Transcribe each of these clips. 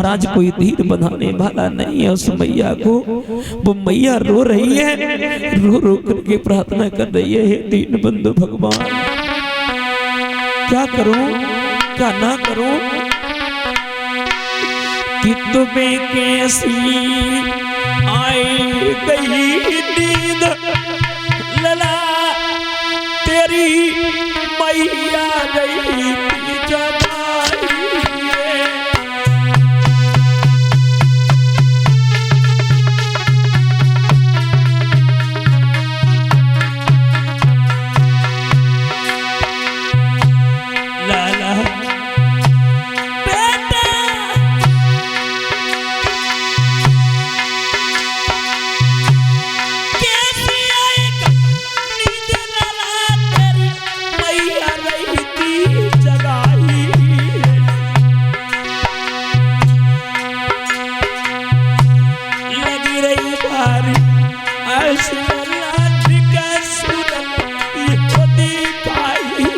महाराज कोई धीर बनाने वाला नहीं है उस मैया को। वो मैया रो रही है, रो रो करके प्रार्थना कर रही है, हे दीन बंधु भगवान क्या करूं क्या ना करूं, कि तुम्हें कैसी आई गई नींद लला तेरी मैया गई जगाई। लाला बेटा कैसी आएगा नींद लाला तेरी मैया रही थी जगाई। लगी रही बारी ऐसी लाल का सूरत ये दिखाई।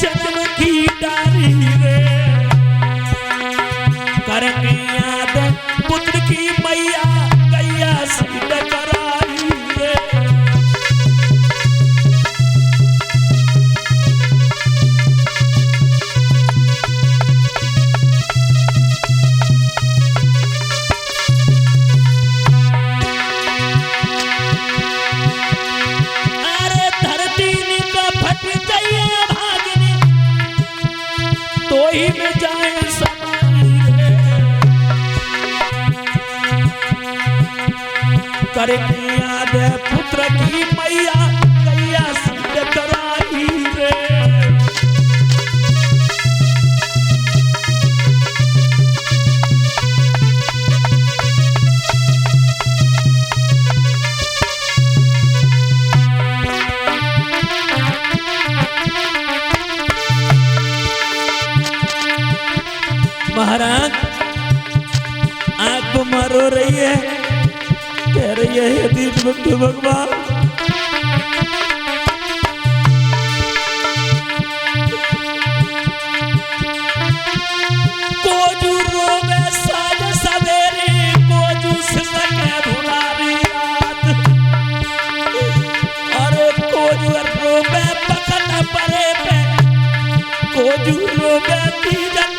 जन्म की डारी रे करके याद पुत्र की मैया गैया सीध कराई रे। अरे धरती का फट गई तो ही में जाए समाई करे याद पुत्र की मैया गैया सीध कराई रे। महाराज आंख मारो रही है, कह रही है दीन बंधु भगवान कोजू रोवे साज सवेरे कोजू सके भुलारी रात। अरे कोजू रोवे पकड़ परे पे कोजू रोवे तीजा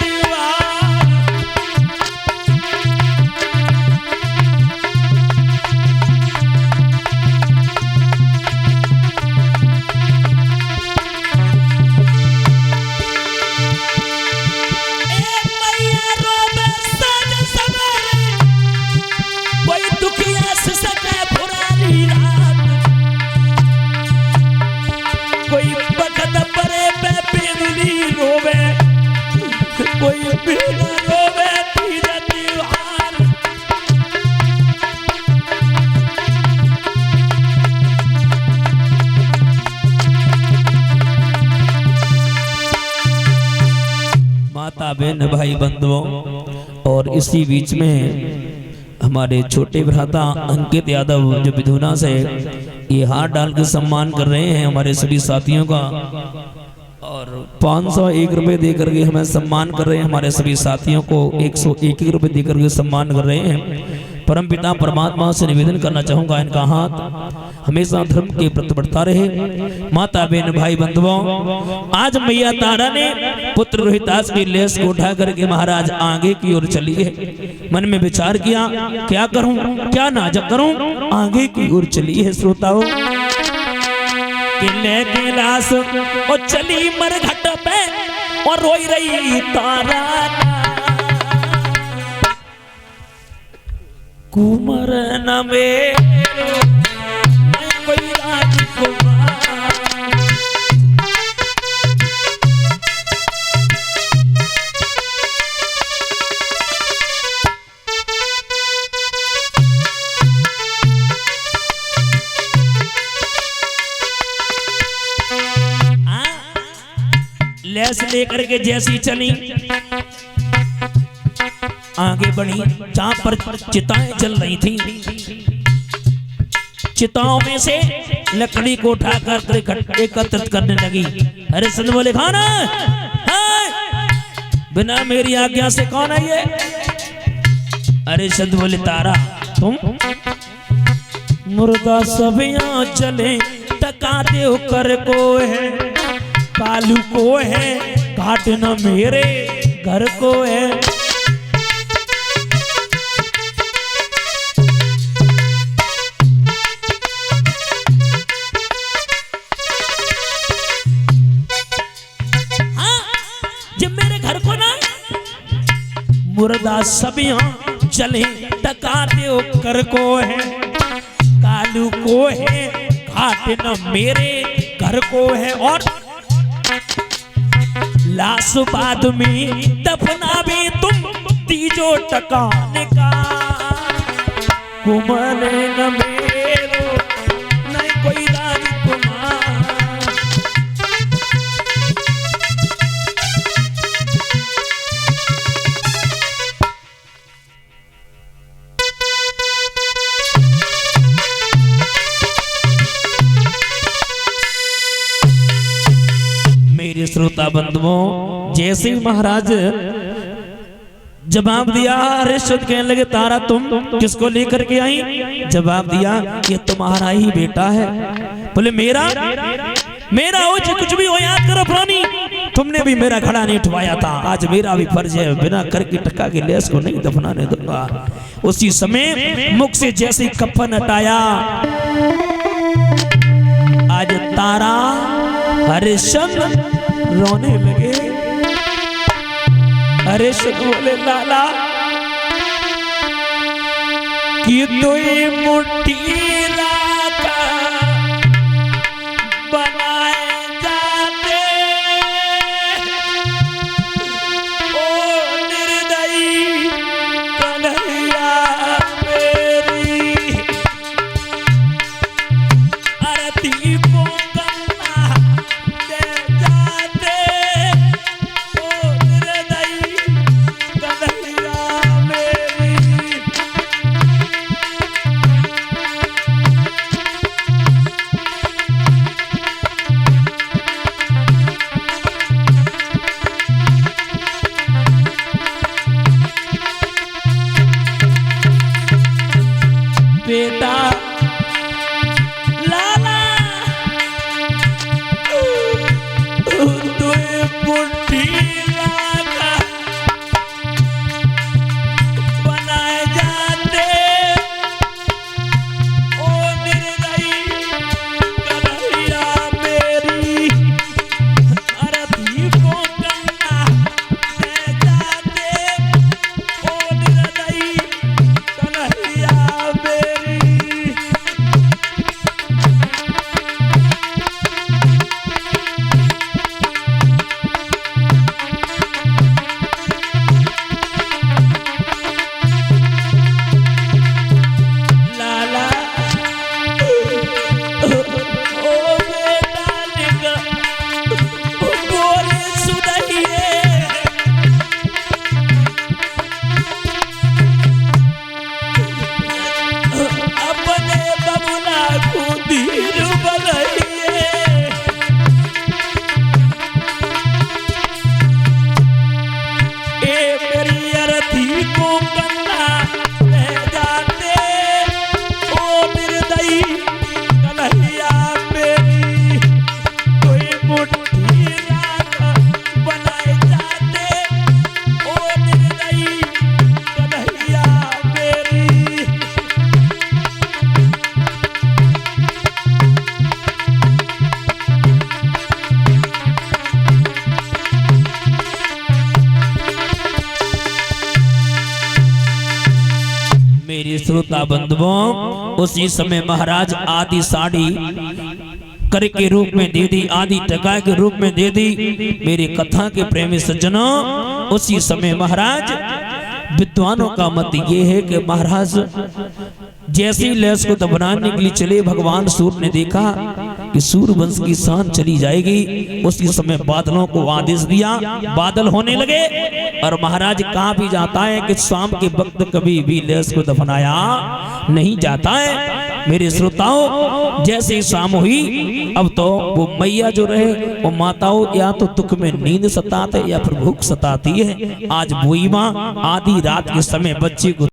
माता बहन भाई बंधुओं। और इसी बीच में हमारे छोटे भ्राता अंकित यादव जो विधुना से ये हाथ डाल के सम्मान कर रहे हैं हमारे सभी साथियों का, और 501 रुपए देकर के हमें सम्मान कर रहे हैं। हमारे सभी साथियों को 101 रुपए देकर के सम्मान कर रहे हैं। परमपिता परमात्मा से निवेदन करना चाहूंगा इनका हाथ हमेशा धर्म के प्रति बढ़ता रहे। माता बहन भाई बंधुओं, आज मैया तारा ने पुत्र रोहितास की लेस को उठा करके महाराज आगे की ओर चली है। मन में विचार किया क्या करूं क्या ना करूं, आगे की ओर चली है। श्रोताओं किले के लाश और चली मरघट पे और रोई रही तारा कुमर न मेरो मैं कोई राजकुमार। लेस लेकर के जैसी चली आगे बढ़ी, जहां पर चिताएं जल रही थी, चिताओं में से लकड़ी को उठाकर एकत्रित करने लगी। अरे संत बोले खाना बिना मेरी आज्ञा से कौन है ये? अरे संत बोले तारा तुम। मुर्दा सब यहाँ चले टका दे कर को है, कालू को है घाट न मेरे घर को है। मुर्दा सब यहाँ चले टका दे कर को है, कालू को है घाट न मेरे घर को है। और लाश बाद में दफना भी तुम तीजो टकाने का, कुमर न मेरो नहीं कोई राजकुमार। मेरे श्रोता बंधुओं, जैसे ही महाराज जवाब दिया, रिश्वत कहने लगे तारा तुम किसको लेकर के आई? जवाब दिया ये तुम्हारा ही बेटा है। बोले मेरा मेरा हो जी, कुछ भी हो याद करो पुरानी, तुमने भी मेरा खड़ा नहीं उठवाया था, आज मेरा भी फर्ज है, बिना करके टक्का के लेस को नहीं दफनाने दूंगा। उसी समय मुख से जैसे कफन हटाया, आज तारा हरिश्चंद्र रोने लगे। हरिश्चंद्र बोले लाला कि दुई मुट्ठी लाका बनाए जाते, ओ निर्दयी कन्हैया मेरी आरती को श्रोता बंधुओं उसी समय महाराज आदि साड़ी कर के रूप में दे दी, आदि टका के रूप में दे दी। मेरी कथा के प्रेमी सज्जनों, उसी समय महाराज विद्वानों का मत ये है कि महाराज जैसे ही लैस को दफनाने के लिए चले, भगवान सूर्य ने देखा कि सूर्य वंश की शान चली जाएगी। उसी समय बादलों को आदेश दिया, बादल होने लगे। और महाराज कहा भी जाता है कि शाम के वक्त कभी भी लैस को दफनाया नहीं जाता है। मेरे श्रोताओं, जैसे ही शाम हुई, अब तो वो मैया जो रहे वो माताओं या तो दुख में नींद सताते या फिर भूख सताती है। आज वही माँ आधी रात के समय बच्चे को